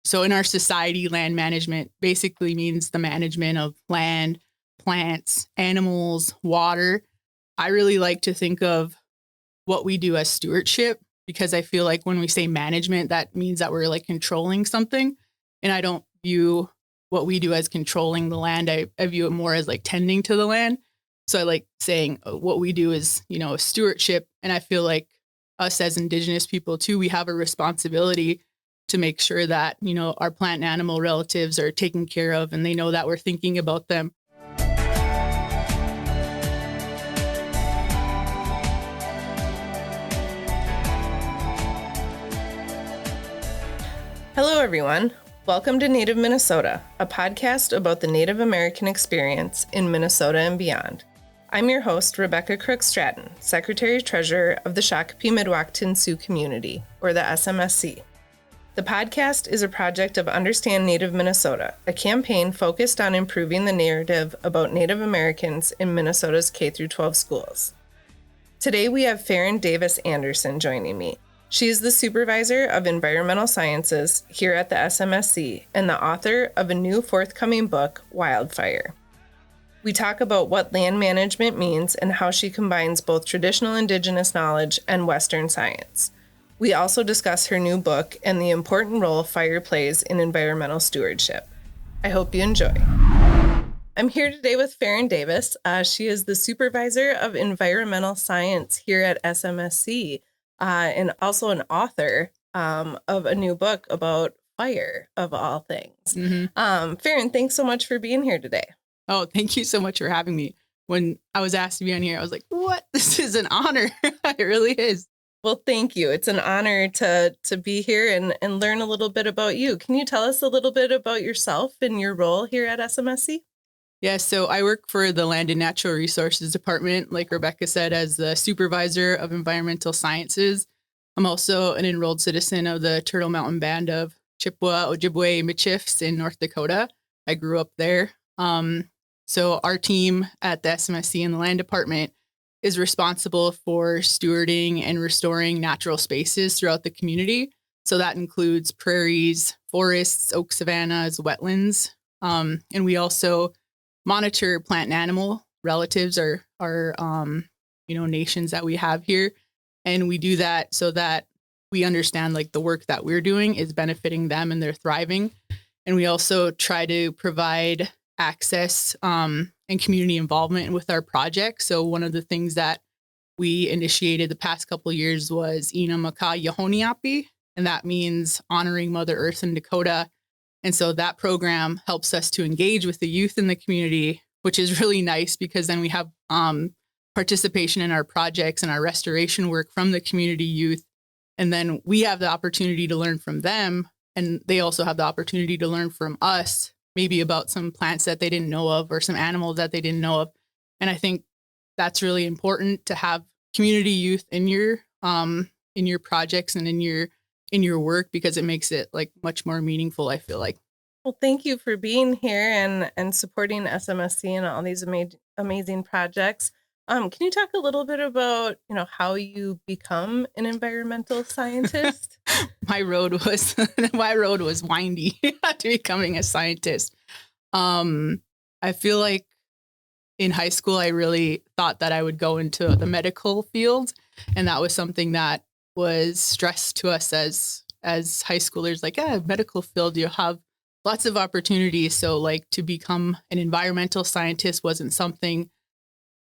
So in our society, land management basically means the management of land, plants, animals, water. I really like to think of what we do as stewardship, because I feel like when we say management, that means that we're like controlling something. And I don't view what we do as controlling the land. I view it more as like tending to the land. So I like saying what we do is, stewardship. And I feel like us as Indigenous people too, we have a responsibility to make sure that, our plant and animal relatives are taken care of and they know that we're thinking about them. Hello, everyone. Welcome to Native Minnesota, a podcast about the Native American experience in Minnesota and beyond. I'm your host, Rebecca Crook-Stratton, Secretary-Treasurer of the Shakopee Mdewakanton Sioux Community, or the SMSC. The podcast is a project of Understand Native Minnesota, a campaign focused on improving the narrative about Native Americans in Minnesota's K-12 schools. Today, we have Ferin Davis Anderson joining me. She is the Supervisor of Environmental Sciences here at the SMSC and the author of a new forthcoming book, Wildfire. We talk about what land management means and how she combines both traditional Indigenous knowledge and Western science. We also discuss her new book and the important role fire plays in environmental stewardship. I hope you enjoy. I'm here today with Ferin Davis. She is the Supervisor of Environmental Science here at SMSC. And also an author of a new book about fire, of all things. Mm-hmm. Ferin, thanks so much for being here today. Oh, thank you so much for having me. When I was asked to be on here, I was like, what? This is an honor. It really is. Well, thank you. It's an honor to be here and learn a little bit about you. Can you tell us a little bit about yourself and your role here at SMSC? Yeah, so I work for the Land and Natural Resources Department, like Rebecca said, as the Supervisor of Environmental Sciences. I'm also an enrolled citizen of the Turtle Mountain Band of Chippewa, Ojibwe, Michifs in North Dakota. I grew up there. So our team at the SMSC and the Land Department is responsible for stewarding and restoring natural spaces throughout the community. So that includes prairies, forests, oak savannas, wetlands. And we also monitor plant and animal relatives or nations that we have here. And we do that so that we understand like the work that we're doing is benefiting them and they're thriving. And we also try to provide access and community involvement with our project. So one of the things that we initiated the past couple of years was Ina Maka Yahoniapi, and that means honoring Mother Earth in Dakota. And so that program helps us to engage with the youth in the community, which is really nice because then we have participation in our projects and our restoration work from the community youth. And then we have the opportunity to learn from them. And they also have the opportunity to learn from us, maybe about some plants that they didn't know of or some animals that they didn't know of. And I think that's really important to have community youth in your projects and in your work, because it makes it like much more meaningful, I feel like. Well, thank you for being here and supporting SMSC and all these amazing projects. Can you talk a little bit about, how you become an environmental scientist? My road was windy to becoming a scientist. I feel like in high school, I really thought that I would go into the medical field. And that was something that was stressed to us as high schoolers, like, medical field, you have lots of opportunities. So like to become an environmental scientist wasn't something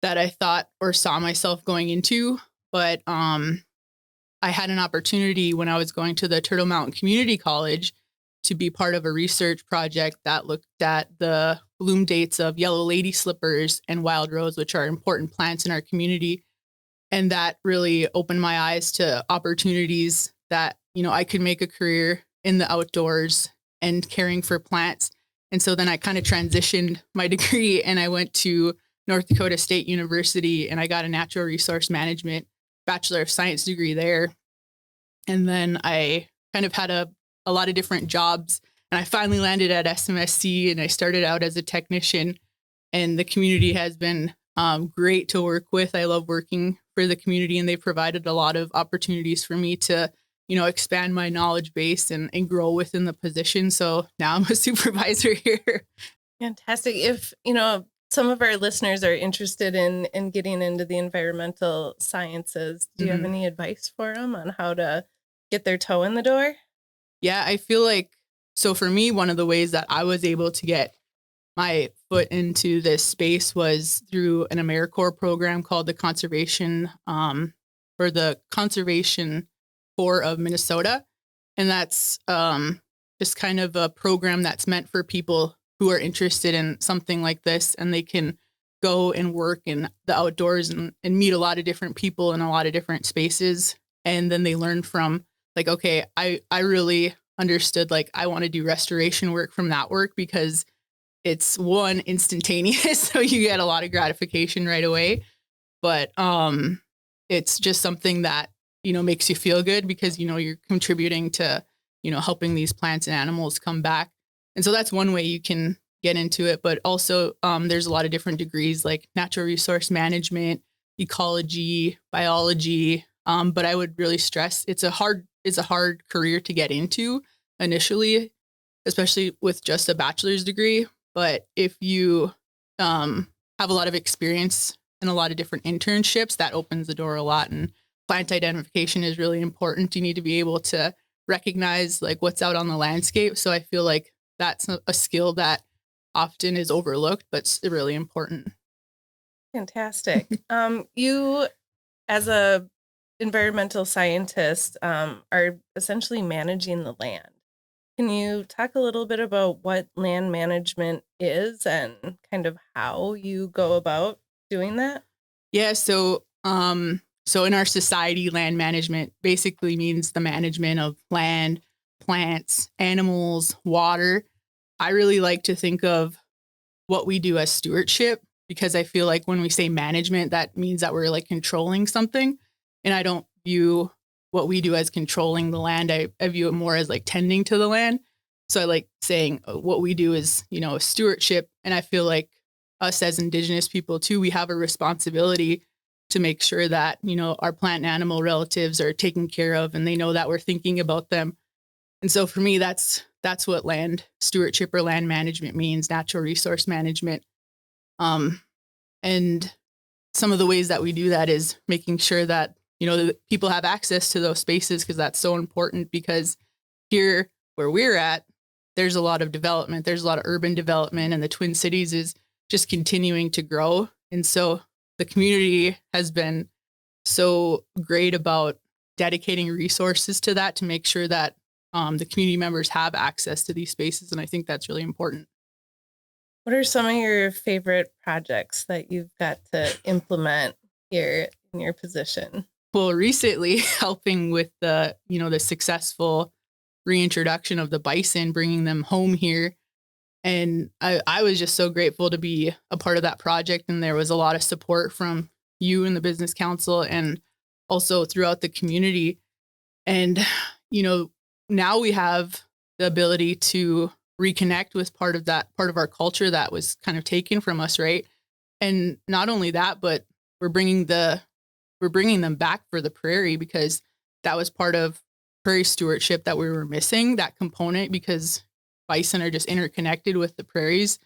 that I thought or saw myself going into. But I had an opportunity when I was going to the Turtle Mountain Community College to be part of a research project that looked at the bloom dates of yellow lady slippers and wild rose, which are important plants in our community. And that really opened my eyes to opportunities that, I could make a career in the outdoors and caring for plants. And so then I kind of transitioned my degree and I went to North Dakota State University and I got a natural resource management Bachelor of Science degree there. And then I kind of had a lot of different jobs and I finally landed at SMSC and I started out as a technician, and the community has been great to work with. I love working for the community and they provided a lot of opportunities for me to expand my knowledge base and grow within the position. So now I'm a supervisor here. Fantastic. If, some of our listeners are interested in getting into the environmental sciences, do you have any advice for them on how to get their toe in the door? Yeah, I feel like, so for me, one of the ways that I was able to get my foot into this space was through an AmeriCorps program called the Conservation Corps of Minnesota. And that's just kind of a program that's meant for people who are interested in something like this, and they can go and work in the outdoors and meet a lot of different people in a lot of different spaces. And then they learn from like, okay, I really understood, like, I want to do restoration work from that work because it's one, instantaneous. So you get a lot of gratification right away. But it's just something that, makes you feel good because, you're contributing to, helping these plants and animals come back. And so that's one way you can get into it. But also there's a lot of different degrees like natural resource management, ecology, biology. But I would really stress it's a hard career to get into initially, especially with just a bachelor's degree. But if you have a lot of experience and a lot of different internships, that opens the door a lot. And plant identification is really important. You need to be able to recognize like what's out on the landscape. So I feel like that's a skill that often is overlooked, but it's really important. Fantastic. You, as a environmental scientist, are essentially managing the land. Can you talk a little bit about what land management is and kind of how you go about doing that? Yeah, so in our society, land management basically means the management of land, plants, animals, water. I really like to think of what we do as stewardship because I feel like when we say management, that means that we're like controlling something. And I don't view what we do as controlling the land. I view it more as like tending to the land. So I like saying what we do is, a stewardship. And I feel like us as Indigenous people too, we have a responsibility to make sure that, our plant and animal relatives are taken care of and they know that we're thinking about them. And so for me, that's what land stewardship or land management means, natural resource management. And some of the ways that we do that is making sure that, the people have access to those spaces because that's so important because here where we're at, there's a lot of development. There's a lot of urban development and the Twin Cities is just continuing to grow. And so the community has been so great about dedicating resources to that to make sure that the community members have access to these spaces. And I think that's really important. What are some of your favorite projects that you've got to implement here in your position? Well, recently helping with the successful reintroduction of the bison, bringing them home here. And I was just so grateful to be a part of that project. And there was a lot of support from you and the business council and also throughout the community. And, now we have the ability to reconnect with part of our culture that was kind of taken from us. Right. And not only that, but we're bringing them back for the prairie because that was part of prairie stewardship that we were missing, that component, because bison are just interconnected with the prairies.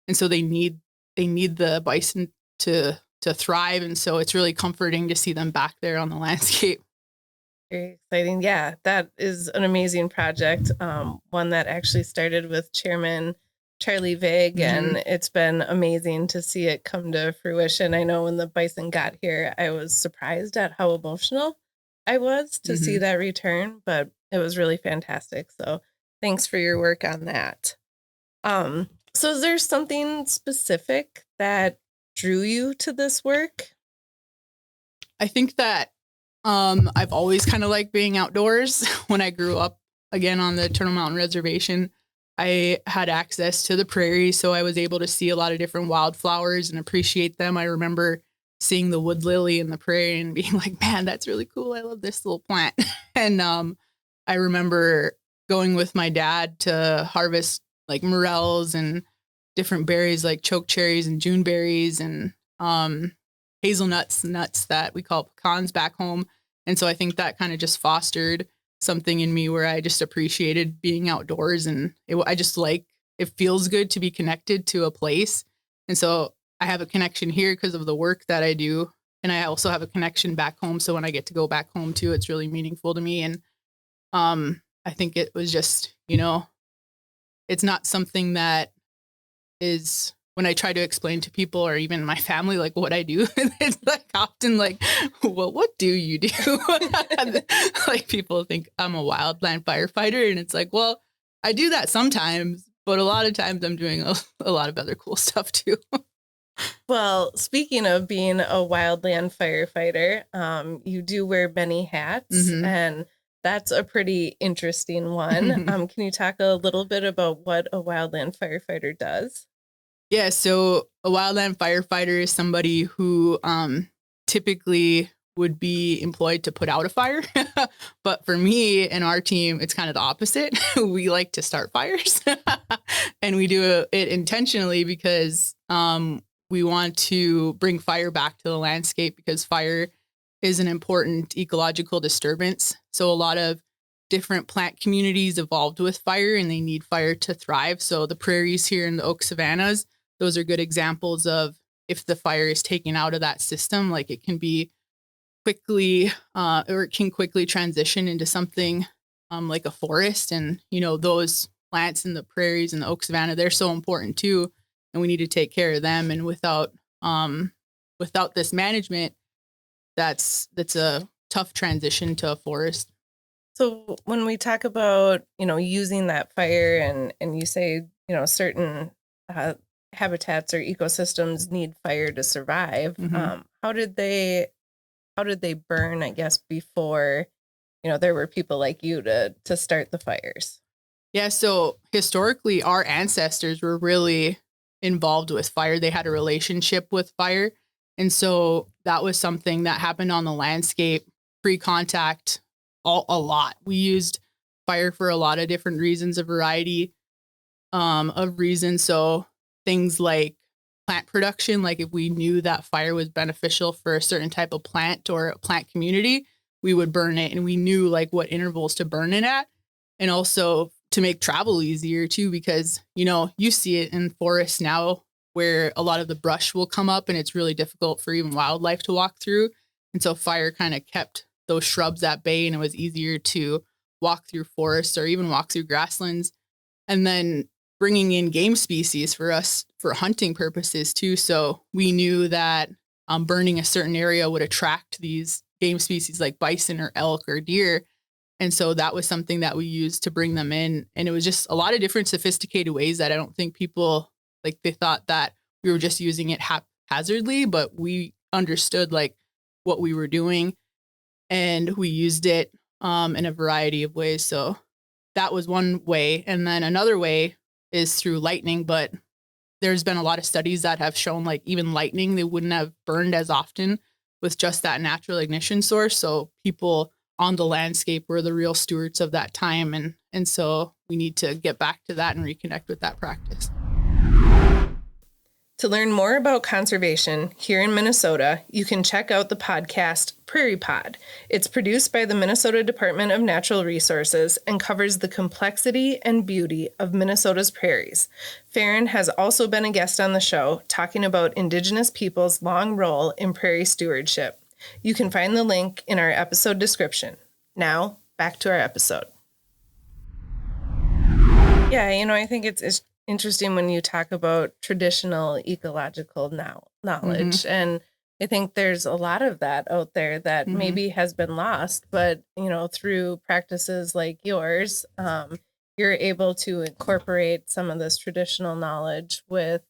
And so they need the bison to thrive. And so it's really comforting to see them back there on the landscape. Very exciting. Yeah, that is an amazing project. One that actually started with Chairman Charlie Vig, and it's been amazing to see it come to fruition. I know when the bison got here, I was surprised at how emotional I was to see that return, but it was really fantastic. So thanks for your work on that. So is there something specific that drew you to this work? I think that I've always kind of liked being outdoors. When I grew up, again, on the Turtle Mountain Reservation, I had access to the prairie, so I was able to see a lot of different wildflowers and appreciate them. I remember seeing the wood lily in the prairie and being like, man, that's really cool. I love this little plant. And I remember going with my dad to harvest like morels and different berries like chokecherries and juneberries and hazelnuts, nuts that we call pecans back home. And so I think that kind of just fostered something in me where I just appreciated being outdoors, and I just like, it feels good to be connected to a place. And so I have a connection here because of the work that I do. And I also have a connection back home. So when I get to go back home too, it's really meaningful to me. And I think it was just, it's not something that is, when I try to explain to people or even my family, like what I do, it's like often like, well, what do you do? Like people think I'm a wildland firefighter. And it's like, well, I do that sometimes, but a lot of times I'm doing a lot of other cool stuff too. Well, speaking of being a wildland firefighter, you do wear many hats, and that's a pretty interesting one. Can you talk a little bit about what a wildland firefighter does? Yeah, so a wildland firefighter is somebody who typically would be employed to put out a fire. But for me and our team, it's kind of the opposite. We like to start fires. And we do it intentionally because we want to bring fire back to the landscape, because fire is an important ecological disturbance. So a lot of different plant communities evolved with fire, and they need fire to thrive. So the prairies here in the oak savannas, those are good examples of, if the fire is taken out of that system, like it can be quickly, or it can quickly transition into something like a forest. And, those plants in the prairies and the oak savanna, they're so important too. And we need to take care of them. And without this management, that's a tough transition to a forest. So when we talk about, using that fire, and you say, certain habitats or ecosystems need fire to survive, how did they burn, I guess, before, there were people like you to start the fires? Yeah, so historically, our ancestors were really involved with fire. They had a relationship with fire. And so that was something that happened on the landscape pre-contact a lot. We used fire for a lot of different reasons, a variety of reasons. So things like plant production, like if we knew that fire was beneficial for a certain type of plant or a plant community, we would burn it. And we knew like what intervals to burn it at. And also to make travel easier too, because, you see it in forests now where a lot of the brush will come up and it's really difficult for even wildlife to walk through. And so fire kind of kept those shrubs at bay, and it was easier to walk through forests or even walk through grasslands. And then bringing in game species for us for hunting purposes too. So we knew that burning a certain area would attract these game species like bison or elk or deer. And so that was something that we used to bring them in. And it was just a lot of different sophisticated ways that I don't think people, like, they thought that we were just using it haphazardly, but we understood like what we were doing, and we used it in a variety of ways. So that was one way. And then another way is through lightning, but there's been a lot of studies that have shown like even lightning, they wouldn't have burned as often with just that natural ignition source. So people on the landscape were the real stewards of that time. And so we need to get back to that and reconnect with that practice. To learn more about conservation here in Minnesota, you can check out the podcast Prairie Pod. It's produced by the Minnesota Department of Natural Resources and covers the complexity and beauty of Minnesota's prairies. Ferin has also been a guest on the show, talking about Indigenous people's long role in prairie stewardship. You can find the link in our episode description. Now, back to our episode. Yeah, I think it's interesting when you talk about traditional ecological knowledge. And I think there's a lot of that out there that maybe has been lost, but, through practices like yours, you're able to incorporate some of this traditional knowledge with,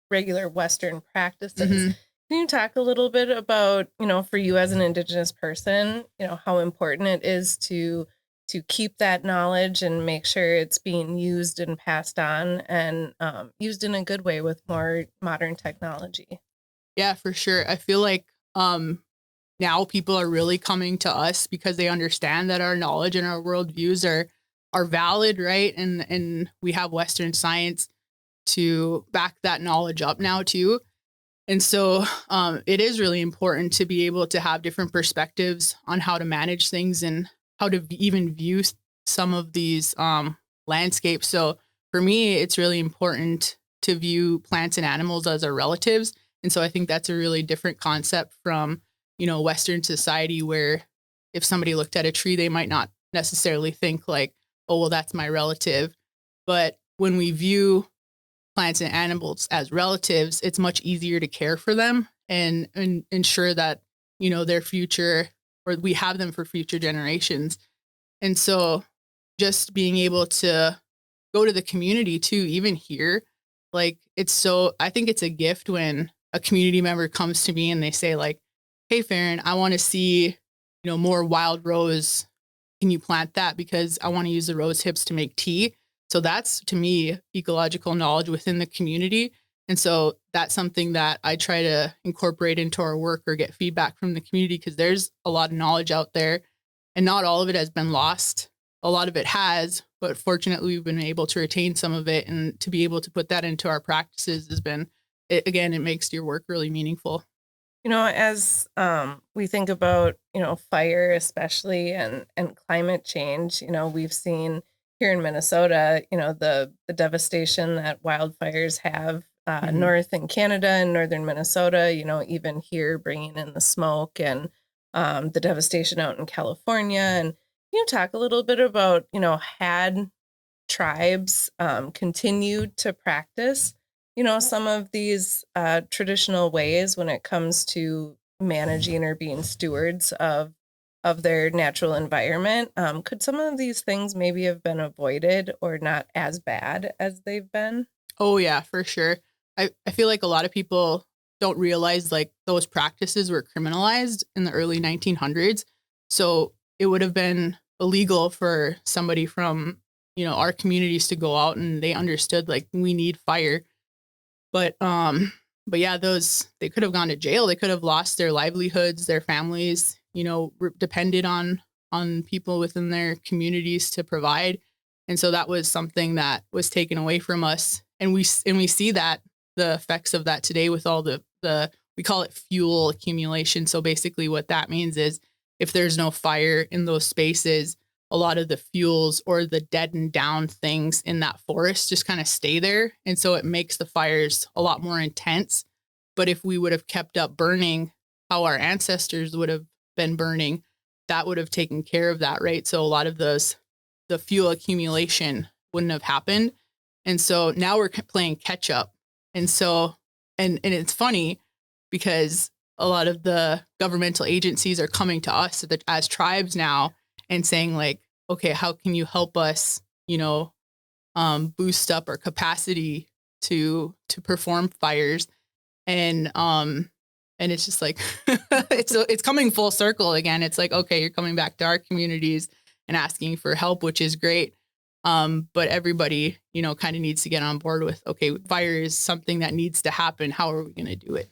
regular Western practices. Can you talk a little bit about, for you as an Indigenous person, how important it is to keep that knowledge and make sure it's being used and passed on and used in a good way with more modern technology? Yeah, for sure. I feel like now people are really coming to us because they understand that our knowledge and our worldviews are valid, right? And we have Western science to back that knowledge up now too. And so it is really important to be able to have different perspectives on how to manage things and how to even view some of these landscapes. So for me, it's really important to view plants and animals as our relatives. And so I think that's a really different concept from, Western society, where if somebody looked at a tree, they might not necessarily think like, oh, well, that's my relative. But when we view plants and animals as relatives, it's much easier to care for them and ensure that, their future, or we have them for future generations. And so just being able to go to the community too, even here, like I think it's a gift when a community member comes to me and they say like, hey, Ferin, I want to see, more wild rose. Can you plant that? Because I want to use the rose hips to make tea. So that's, to me, ecological knowledge within the community. And so that's something that I try to incorporate into our work or get feedback from the community, because there's a lot of knowledge out there and not all of it has been lost. A lot of it has, but fortunately we've been able to retain some of it, and to be able to put that into our practices it makes your work really meaningful. As we think about, fire especially and climate change, we've seen here in Minnesota, the devastation that wildfires have north in Canada and northern Minnesota, even here bringing in the smoke and the devastation out in California. And talk a little bit about, had tribes continued to practice, some of these traditional ways when it comes to managing or being stewards of their natural environment. Could some of these things maybe have been avoided or not as bad as they've been? Oh yeah, for sure. I feel like a lot of people don't realize like those practices were criminalized in the early 1900s. So it would have been illegal for somebody from, our communities to go out, and they understood like we need fire. But yeah, they could have gone to jail. They could have lost their livelihoods, their families, depended on people within their communities to provide. And so that was something that was taken away from us. And we see that the effects of that today with all the we call it fuel accumulation. So basically what that means is if there's no fire in those spaces, a lot of the fuels or the deadened down things in that forest just kind of stay there. And so it makes the fires a lot more intense. But if we would have kept up burning how our ancestors would have been burning, that would have taken care of that, right? So a lot of the fuel accumulation wouldn't have happened. And so now we're playing catch up. And so, and it's funny because a lot of the governmental agencies are coming to us as tribes now and saying like, okay, how can you help us, boost up our capacity to perform fires? And it's just like, it's coming full circle again. It's like, okay, you're coming back to our communities and asking for help, which is great. But everybody, kind of needs to get on board with, okay, fire is something that needs to happen. How are we going to do it?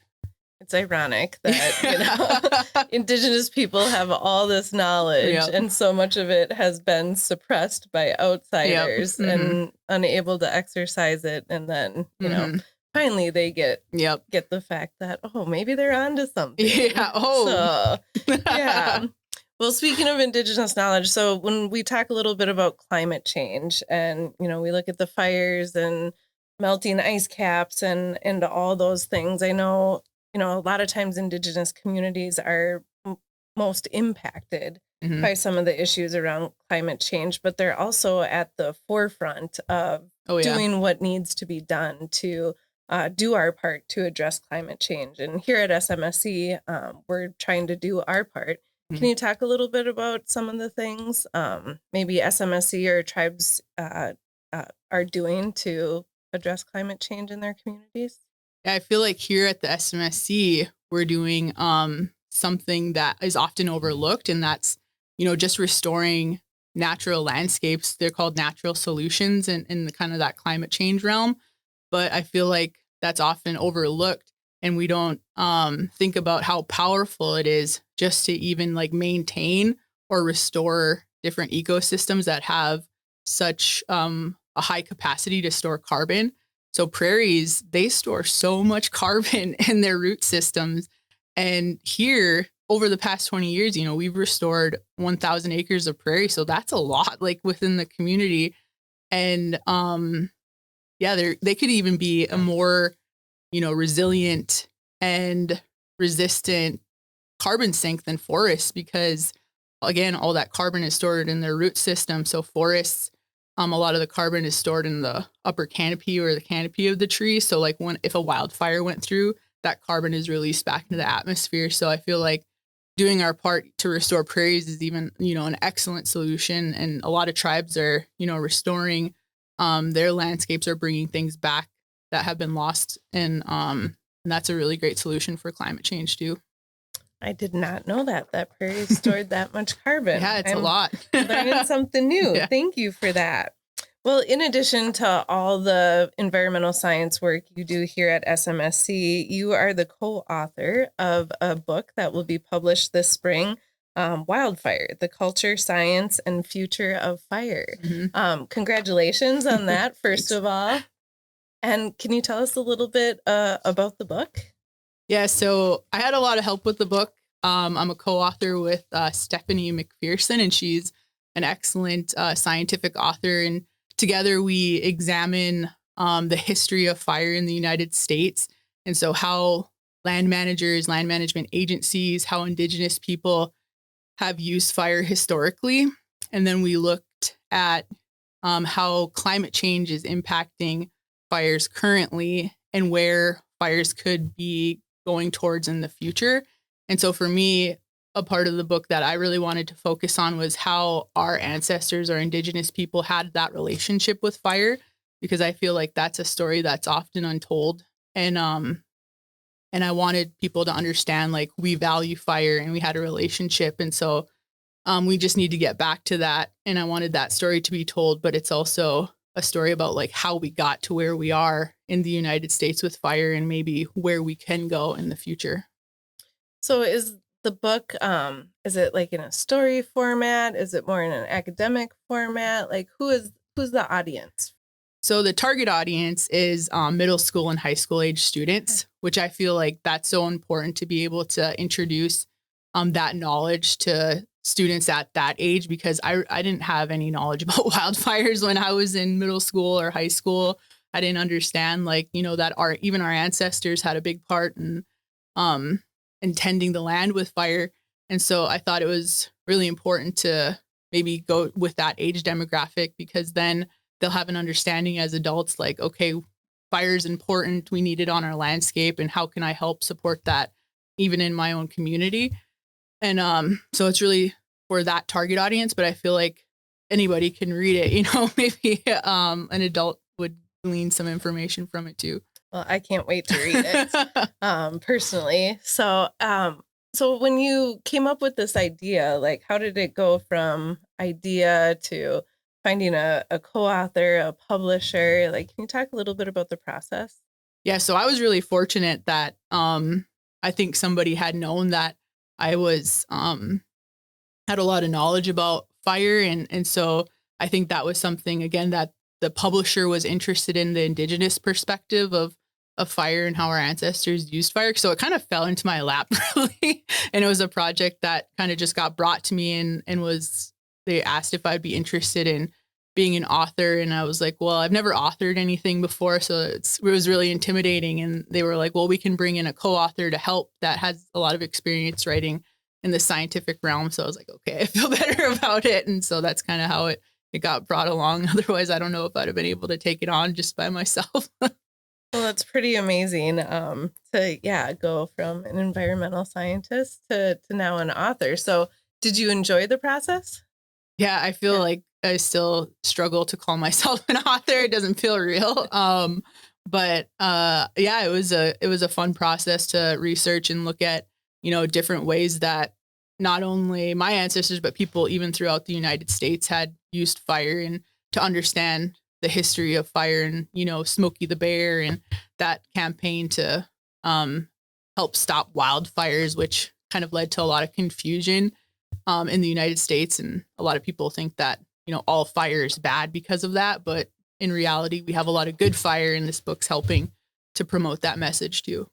It's ironic that, Indigenous people have all this knowledge and so much of it has been suppressed by outsiders and unable to exercise it. And then, finally they get the fact that, oh, maybe they're onto something. Yeah. Oh, so, yeah. Well, speaking of Indigenous knowledge, so when we talk a little bit about climate change and, we look at the fires and melting ice caps and all those things, I know, a lot of times Indigenous communities are most impacted by some of the issues around climate change, but they're also at the forefront of doing what needs to be done to do our part to address climate change. And here at SMSC, we're trying to do our part. Can you talk a little bit about some of the things maybe SMSC or tribes are doing to address climate change in their communities? I feel like here at the SMSC, we're doing something that is often overlooked, and that's, just restoring natural landscapes. They're called natural solutions in the kind of that climate change realm. But I feel like that's often overlooked, and we don't think about how powerful it is just to even like maintain or restore different ecosystems that have such a high capacity to store carbon. So prairies, they store so much carbon in their root systems. And here, over the past 20 years, we've restored 1,000 acres of prairie. So that's a lot, like within the community. And they could even be a more, resilient and resistant carbon sink than forests because, again, all that carbon is stored in their root system. So forests, a lot of the carbon is stored in the upper canopy or the canopy of the tree. So like if a wildfire went through, that carbon is released back into the atmosphere. So I feel like doing our part to restore prairies is even, an excellent solution. And a lot of tribes are, restoring their landscapes, are bringing things back that have been lost. And that's a really great solution for climate change too. I did not know that prairies stored that much carbon. Yeah, it's a lot. Learning something new. Yeah. Thank you for that. Well, in addition to all the environmental science work you do here at SMSC, you are the co-author of a book that will be published this spring, Wildfire, The Culture, Science, and Future of Fire. Mm-hmm. Congratulations on that, first of all. And can you tell us a little bit about the book? Yeah, so I had a lot of help with the book. I'm a co-author with Stephanie McPherson, and she's an excellent scientific author. And together we examine the history of fire in the United States. And so how land managers, land management agencies, how Indigenous people have used fire historically. And then we looked at how climate change is impacting fires currently and where fires could be going towards in the future. And so for me, a part of the book that I really wanted to focus on was how our ancestors or Indigenous people had that relationship with fire, because I feel like that's a story that's often untold. And I wanted people to understand, like, we value fire and we had a relationship. And so we just need to get back to that. And I wanted that story to be told, but it's also a story about like how we got to where we are in the United States with fire and maybe where we can go in the future. So is the book, is it like in a story format? Is it more in an academic format? Like who's the audience? So the target audience is middle school and high school age students, which I feel like that's so important to be able to introduce that knowledge to students at that age, because I didn't have any knowledge about wildfires when I was in middle school or high school. I didn't understand, like, that even our ancestors had a big part in tending the land with fire. And so I thought it was really important to maybe go with that age demographic, because then they'll have an understanding as adults, like, okay, fire is important. We need it on our landscape. And how can I help support that even in my own community? And so it's really for that target audience, but I feel like anybody can read it, maybe an adult would glean some information from it too. Well, I can't wait to read it personally. So when you came up with this idea, like, how did it go from idea to finding a co-author, a publisher? Like, can you talk a little bit about the process? Yeah, so I was really fortunate that I think somebody had known that I was had a lot of knowledge about fire, and so I think that was something, again, that the publisher was interested in, the Indigenous perspective of fire and how our ancestors used fire. So it kind of fell into my lap, really. And it was a project that kind of just got brought to me, and they asked if I'd be interested in being an author. And I was like, well, I've never authored anything before, so it was really intimidating. And they were like, well, we can bring in a co-author to help that has a lot of experience writing in the scientific realm. So I was like, okay, I feel better about it. And so that's kind of how it got brought along. Otherwise, I don't know if I'd have been able to take it on just by myself. Well, it's pretty amazing to go from an environmental scientist to now an author. So did you enjoy the process? Yeah, I feel like I still struggle to call myself an author. It doesn't feel real. But it was a fun process to research and look at, different ways that not only my ancestors, but people even throughout the United States had used fire, and to understand the history of fire and, Smokey the Bear and that campaign to help stop wildfires, which kind of led to a lot of confusion in the United States. And a lot of people think that, all fire is bad because of that. But in reality, we have a lot of good fire, and this book's helping to promote that message too.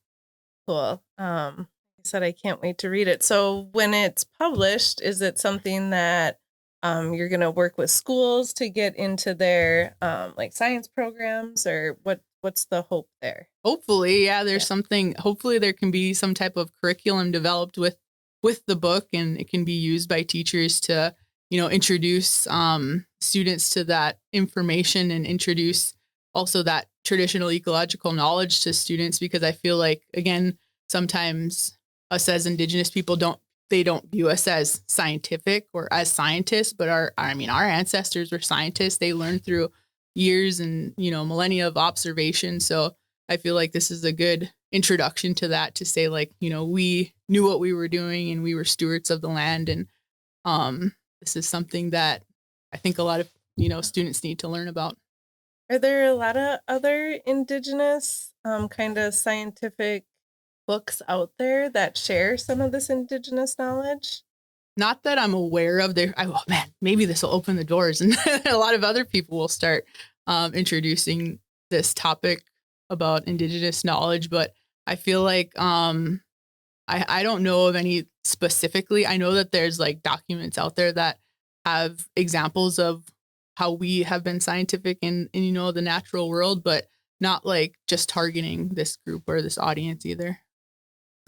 Cool. Like I said, I can't wait to read it. So when it's published, is it something that you're going to work with schools to get into their like science programs, or what's the hope there? Hopefully, yeah, there's something, hopefully there can be some type of curriculum developed with the book, and it can be used by teachers to, introduce students to that information and introduce also that traditional ecological knowledge to students, because I feel like, again, sometimes us as Indigenous people don't view us as scientific or as scientists, but our ancestors were scientists. They learned through years and, millennia of observation. So I feel like this is a good introduction to that, to say like, we knew what we were doing and we were stewards of the land. And this is something that I think a lot of, students need to learn about. Are there a lot of other Indigenous kind of scientific books out there that share some of this Indigenous knowledge? Not that I'm aware of. Maybe this will open the doors and a lot of other people will start introducing this topic about Indigenous knowledge. But I feel like I don't know of any specifically. I know that there's like documents out there that have examples of how we have been scientific in the natural world, but not like just targeting this group or this audience either.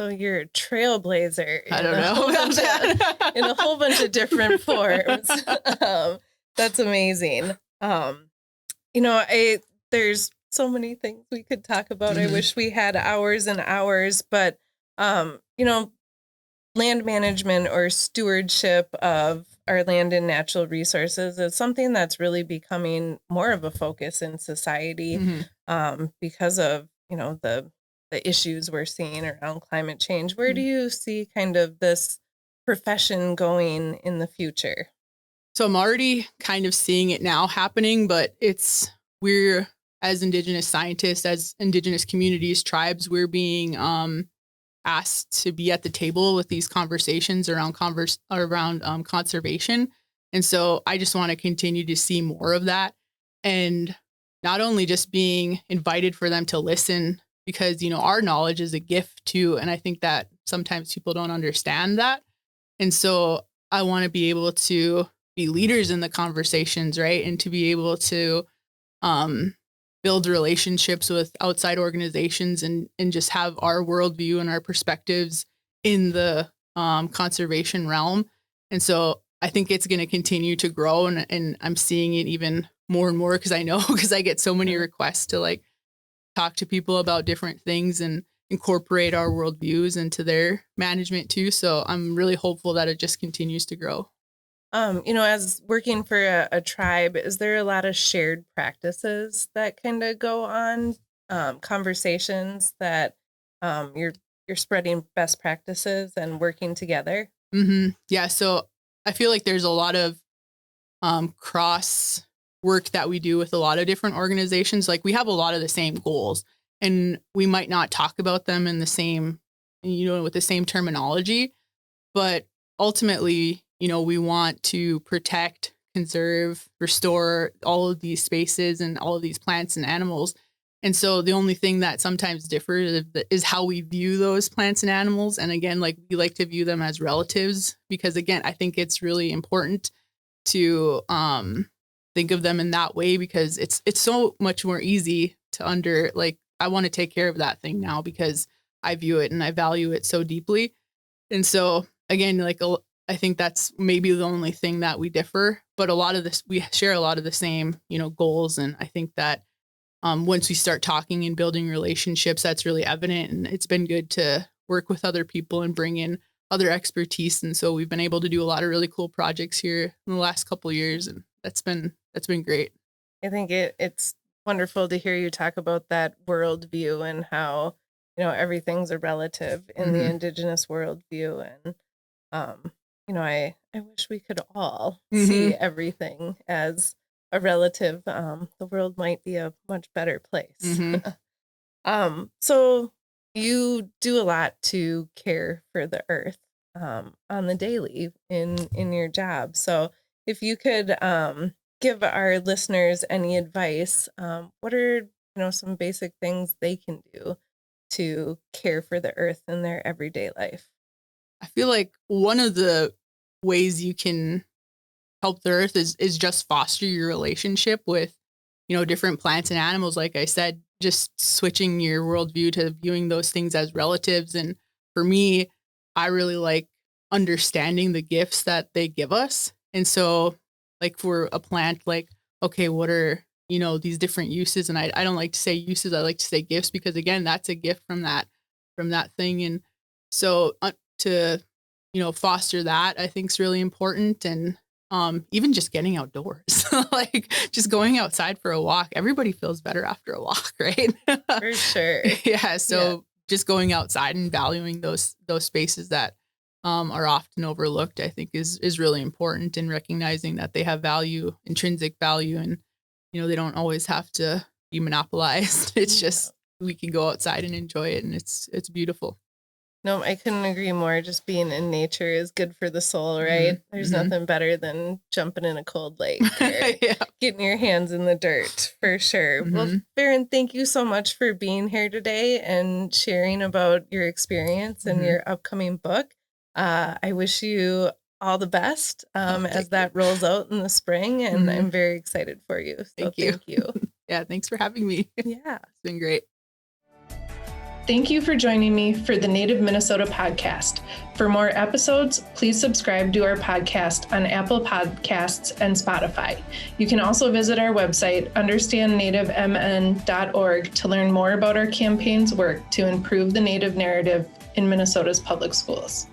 So you're a trailblazer. I don't know about that. In a whole bunch of different forms. That's amazing. There's so many things we could talk about. I wish we had hours and hours, but land management or stewardship of our land and natural resources is something that's really becoming more of a focus in society because of, the issues we're seeing around climate change. Where do you see kind of this profession going in the future? So I'm already kind of seeing it now happening, but we're as Indigenous scientists, as Indigenous communities, tribes, we're being asked to be at the table with these conversations around conservation. And so I just want to continue to see more of that, and not only just being invited for them to listen, because, our knowledge is a gift too. And I think that sometimes people don't understand that. And so I want to be able to be leaders in the conversations, right? And to be able to build relationships with outside organizations and just have our worldview and our perspectives in the conservation realm. And so I think it's going to continue to grow, and I'm seeing it even more and more because I get so many requests to like talk to people about different things and incorporate our worldviews into their management too. So I'm really hopeful that it just continues to grow. As working for a tribe, is there a lot of shared practices that kind of go on, conversations that you're spreading best practices and working together? Yeah. So I feel like there's a lot of cross work that we do with a lot of different organizations. Like we have a lot of the same goals, and we might not talk about them in the same, with the same terminology, but ultimately, we want to protect, conserve, restore all of these spaces and all of these plants and animals. And so the only thing that sometimes differs is how we view those plants and animals. And again, like we like to view them as relatives, because again, I think it's really important to think of them in that way, because it's so much more easy to I want to take care of that thing now because I view it and I value it so deeply. And so again, I think that's maybe the only thing that we differ, but a lot of this, we share a lot of the same, goals. And I think that once we start talking and building relationships, that's really evident. And it's been good to work with other people and bring in other expertise. And so we've been able to do a lot of really cool projects here in the last couple of years. And that's been great. I think it's wonderful to hear you talk about that worldview and how, everything's a relative in the Indigenous worldview. And, I wish we could all see everything as a relative. The world might be a much better place. So you do a lot to care for the earth on the daily in your job. So if you could give our listeners any advice, what are some basic things they can do to care for the earth in their everyday life? I feel like one of the ways you can help the earth is just foster your relationship with, different plants and animals. Like I said, just switching your worldview to viewing those things as relatives. And for me, I really like understanding the gifts that they give us. And so like for a plant, like, okay, what are, these different uses? And I don't like to say uses. I like to say gifts because again, that's a gift from that thing. And so to, foster that I think is really important. And even just getting outdoors, like just going outside for a walk, everybody feels better after a walk, right? For sure. Yeah. So just going outside and valuing those spaces that are often overlooked, I think is really important, and recognizing that they have value, intrinsic value, and, they don't always have to be monopolized. It's just, we can go outside and enjoy it, and it's beautiful. No, I couldn't agree more. Just being in nature is good for the soul, right? Mm-hmm. There's nothing better than jumping in a cold lake or getting your hands in the dirt, for sure. Mm-hmm. Well, Ferin, thank you so much for being here today and sharing about your experience and your upcoming book. I wish you all the best as that rolls out in the spring, and I'm very excited for you. So thank you. Yeah, thanks for having me. Yeah. It's been great. Thank you for joining me for the Native Minnesota podcast. For more episodes, please subscribe to our podcast on Apple Podcasts and Spotify. You can also visit our website, understandnativemn.org, to learn more about our campaign's work to improve the Native narrative in Minnesota's public schools.